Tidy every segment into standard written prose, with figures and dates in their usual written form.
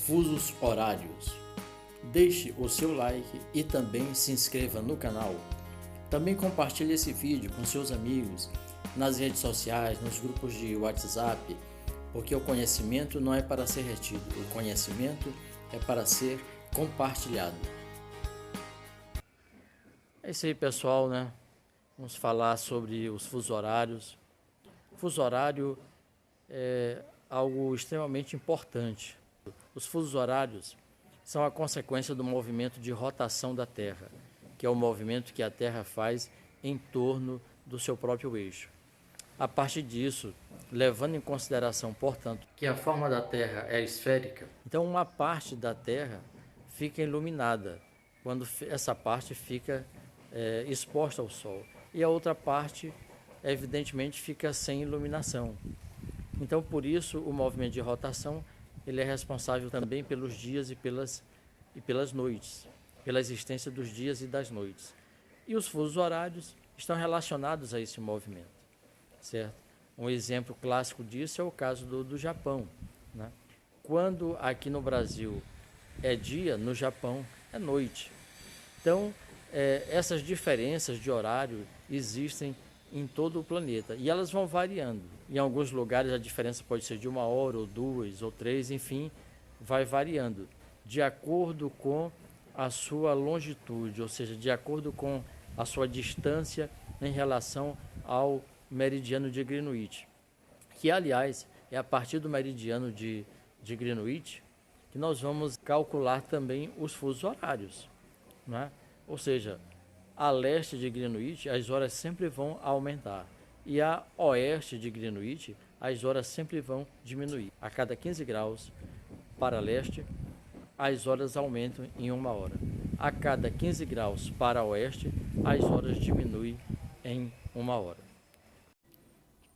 fusos horários. Deixe o seu like e também se inscreva no canal. Também compartilhe esse vídeo com seus amigos, nas redes sociais, nos grupos de WhatsApp, porque o conhecimento não é para ser retido, o conhecimento é para ser compartilhado. É isso aí, pessoal, né? Vamos falar sobre os fusos horários. O fuso horário é algo extremamente importante. Os fusos horários são a consequência do movimento de rotação da Terra, que é o movimento que a Terra faz em torno do seu próprio eixo. A partir disso, levando em consideração, portanto, que a forma da Terra é esférica, então uma parte da Terra fica iluminada, quando essa parte fica exposta ao Sol, e a outra parte, evidentemente, fica sem iluminação. Então, por isso, o movimento de rotação ele é responsável também pelos dias e pelas noites, pela existência dos dias e das noites. E os fusos horários estão relacionados a esse movimento, certo? Um exemplo clássico disso é o caso do Japão, né? Quando aqui no Brasil é dia, no Japão é noite. Então, essas diferenças de horário existem em todo o planeta e elas vão variando. Em alguns lugares a diferença pode ser de 1 hora, ou 2, ou 3, enfim, vai variando de acordo com a sua longitude, ou seja, de acordo com a sua distância em relação ao meridiano de Greenwich, que aliás é a partir do meridiano de Greenwich que nós vamos calcular também os fusos horários, né? Ou seja, a leste de Greenwich as horas sempre vão aumentar e a oeste de Greenwich as horas sempre vão diminuir. A cada 15 graus para leste as horas aumentam em 1 hora. A cada 15 graus para oeste as horas diminuem em 1 hora.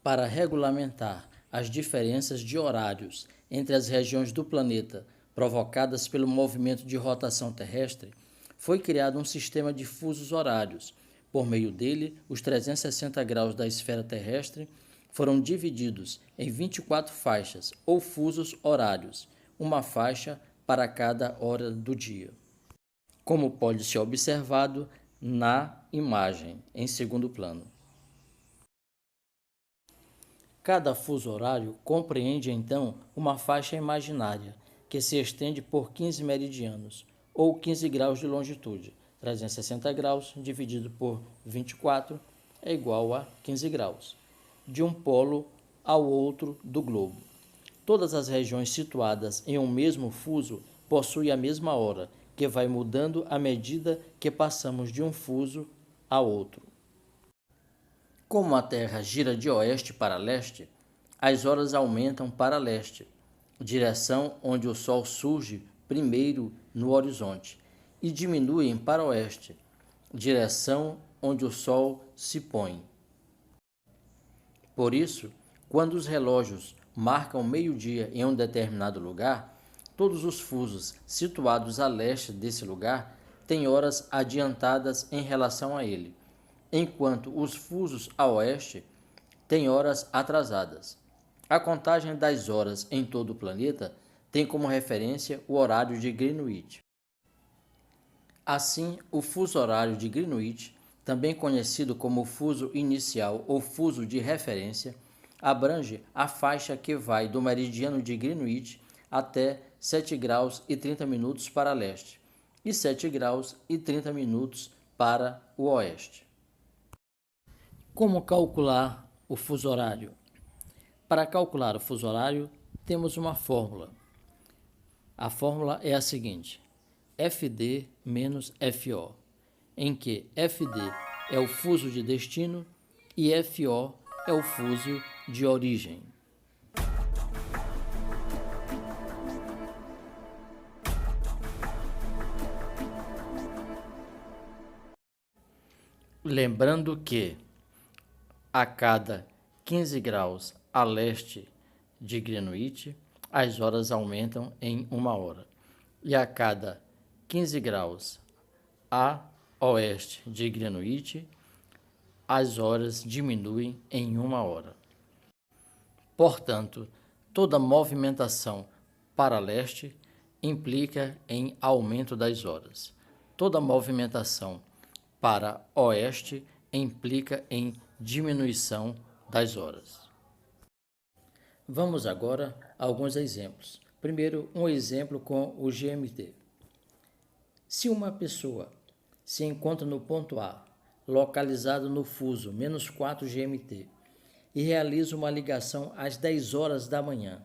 Para regulamentar as diferenças de horários entre as regiões do planeta provocadas pelo movimento de rotação terrestre, foi criado um sistema de fusos horários. Por meio dele, os 360 graus da esfera terrestre foram divididos em 24 faixas ou fusos horários, uma faixa para cada hora do dia. Como pode ser observado na imagem, em segundo plano. Cada fuso horário compreende, então, uma faixa imaginária, que se estende por 15 meridianos, ou 15 graus de longitude. 360 graus dividido por 24 é igual a 15 graus, de um polo ao outro do globo. Todas as regiões situadas em um mesmo fuso possuem a mesma hora, que vai mudando à medida que passamos de um fuso a outro. Como a Terra gira de oeste para leste, as horas aumentam para leste, direção onde o Sol surge primeiro no horizonte, e diminuem para oeste, direção onde o Sol se põe. Por isso, quando os relógios marcam meio-dia em um determinado lugar, todos os fusos situados a leste desse lugar têm horas adiantadas em relação a ele, enquanto os fusos a oeste têm horas atrasadas. A contagem das horas em todo o planeta tem como referência o horário de Greenwich. Assim, o fuso horário de Greenwich, também conhecido como fuso inicial ou fuso de referência, abrange a faixa que vai do meridiano de Greenwich até 7 graus e 30 minutos para leste e 7 graus e 30 minutos para o oeste. Como calcular o fuso horário? Para calcular o fuso horário, temos uma fórmula. A fórmula é a seguinte: FD menos FO, em que FD é o fuso de destino e FO é o fuso de origem. Lembrando que a cada 15 graus a leste de Greenwich, as horas aumentam em 1 hora. E a cada 15 graus a oeste de Greenwich, as horas diminuem em 1 hora. Portanto, toda movimentação para leste implica em aumento das horas. Toda movimentação para oeste implica em diminuição das horas. Vamos agora a alguns exemplos. Primeiro, um exemplo com o GMT. Se uma pessoa se encontra no ponto A, localizado no fuso -4 GMT, e realiza uma ligação às 10 horas da manhã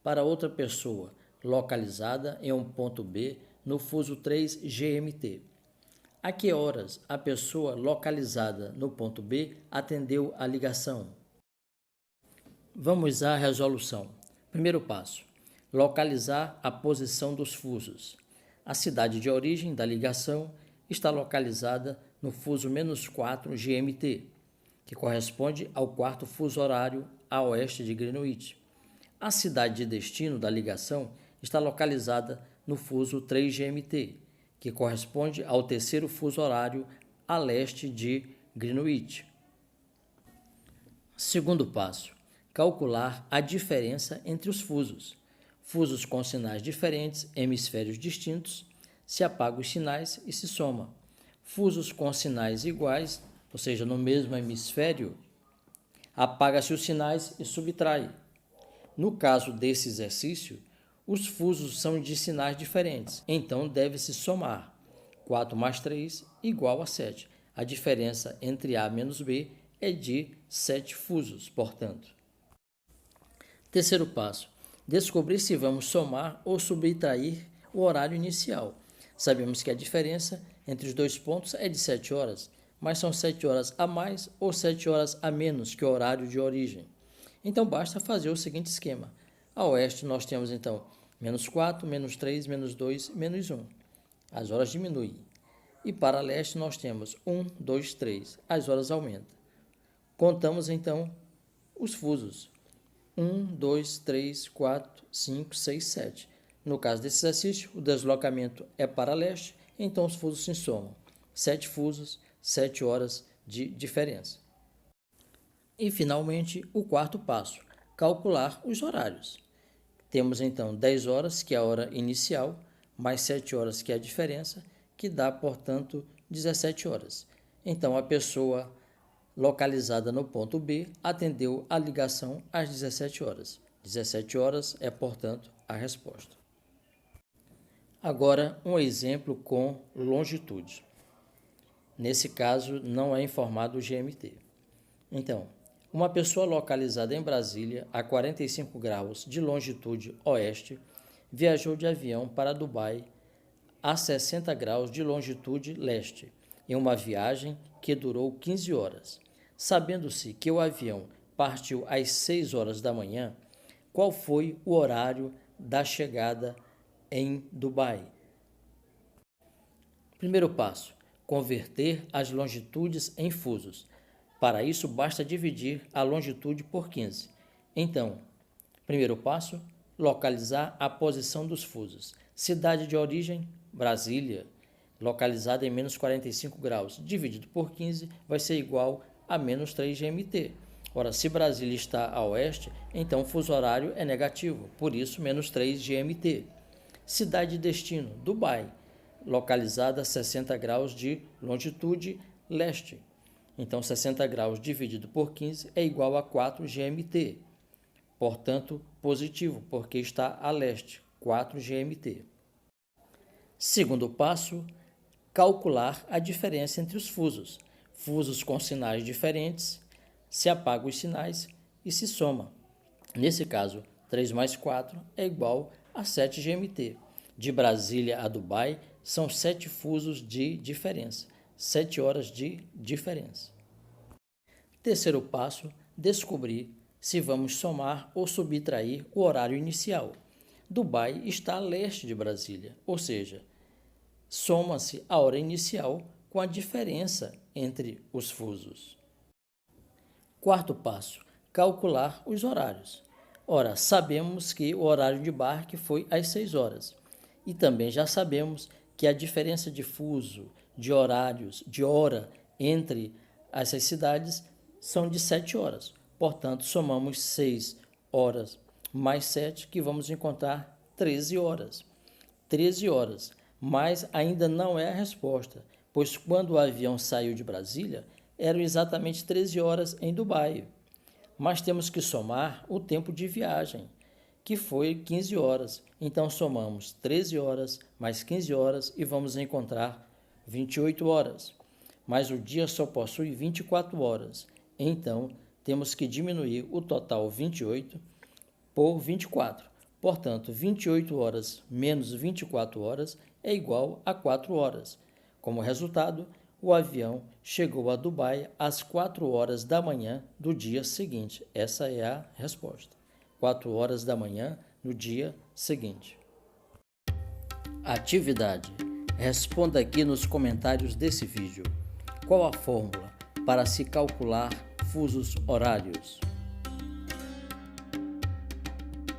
para outra pessoa localizada em um ponto B no fuso 3 GMT, a que horas a pessoa localizada no ponto B atendeu a ligação? Vamos à resolução. Primeiro passo: localizar a posição dos fusos. A cidade de origem da ligação está localizada no fuso -4 GMT, que corresponde ao quarto fuso horário a oeste de Greenwich. A cidade de destino da ligação está localizada no fuso 3 GMT, que corresponde ao terceiro fuso horário a leste de Greenwich. Segundo passo: calcular a diferença entre os fusos. Fusos com sinais diferentes, hemisférios distintos, se apaga os sinais e se soma. Fusos com sinais iguais, ou seja, no mesmo hemisfério, apaga-se os sinais e subtrai. No caso desse exercício, os fusos são de sinais diferentes, então deve-se somar. 4 mais 3 igual a 7. A diferença entre A menos B é de 7 fusos, portanto. Terceiro passo: descobrir se vamos somar ou subtrair o horário inicial. Sabemos que a diferença entre os dois pontos é de 7 horas, mas são 7 horas a mais ou 7 horas a menos que o horário de origem. Então basta fazer o seguinte esquema. A oeste nós temos então -4, -3, -2, -1. As horas diminuem. E para leste nós temos 1, 2, 3. As horas aumentam. Contamos então os fusos. 1, 2, 3, 4, 5, 6, 7. No caso desse exercício, o deslocamento é para leste, então os fusos se somam. 7 fusos, 7 horas de diferença. E, finalmente, o quarto passo: calcular os horários. Temos, então, 10 horas, que é a hora inicial, mais 7 horas, que é a diferença, que dá, portanto, 17 horas. Então, a pessoa localizada no ponto B atendeu a ligação às 17 horas. 17 horas é, portanto, a resposta. Agora, um exemplo com longitude. Nesse caso, não é informado o GMT. Então, uma pessoa localizada em Brasília, a 45 graus de longitude oeste, viajou de avião para Dubai, a 60 graus de longitude leste, em uma viagem que durou 15 horas. Sabendo-se que o avião partiu às 6 horas da manhã, qual foi o horário da chegada em Dubai? Primeiro passo: converter as longitudes em fusos. Para isso, basta dividir a longitude por 15. Então, primeiro passo: localizar a posição dos fusos. Cidade de origem, Brasília, localizada em -45 graus, dividido por 15, vai ser igual a -3 GMT. Ora, se Brasília está a oeste, então o fuso horário é negativo, por isso -3 GMT. Cidade de destino, Dubai, localizada a 60 graus de longitude leste. Então, 60 graus dividido por 15 é igual a 4 GMT. Portanto, positivo, porque está a leste, 4 GMT. Segundo passo: calcular a diferença entre os fusos. Fusos com sinais diferentes, se apaga os sinais e se soma. Nesse caso, 3 mais 4 é igual a 7 GMT. De Brasília a Dubai são 7 fusos de diferença, 7 horas de diferença. Terceiro passo: descobrir se vamos somar ou subtrair o horário inicial. Dubai está a leste de Brasília, ou seja, soma-se a hora inicial com a diferença entre os fusos. Quarto passo: calcular os horários. Ora, sabemos que o horário de embarque foi às 6 horas. E também já sabemos que a diferença de fuso, de horários, de hora entre essas cidades são de 7 horas. Portanto, somamos 6 horas mais 7, que vamos encontrar 13 horas. 13 horas, mas ainda não é a resposta, pois quando o avião saiu de Brasília, eram exatamente 13 horas em Dubai. Mas temos que somar o tempo de viagem, que foi 15 horas. Então somamos 13 horas mais 15 horas e vamos encontrar 28 horas. Mas o dia só possui 24 horas. Então temos que diminuir o total 28 por 24. Portanto, 28 horas menos 24 horas é igual a 4 horas. Como resultado, o avião chegou a Dubai às 4 horas da manhã do dia seguinte. Essa é a resposta. 4 horas da manhã no dia seguinte. Atividade. Responda aqui nos comentários desse vídeo. Qual a fórmula para se calcular fusos horários?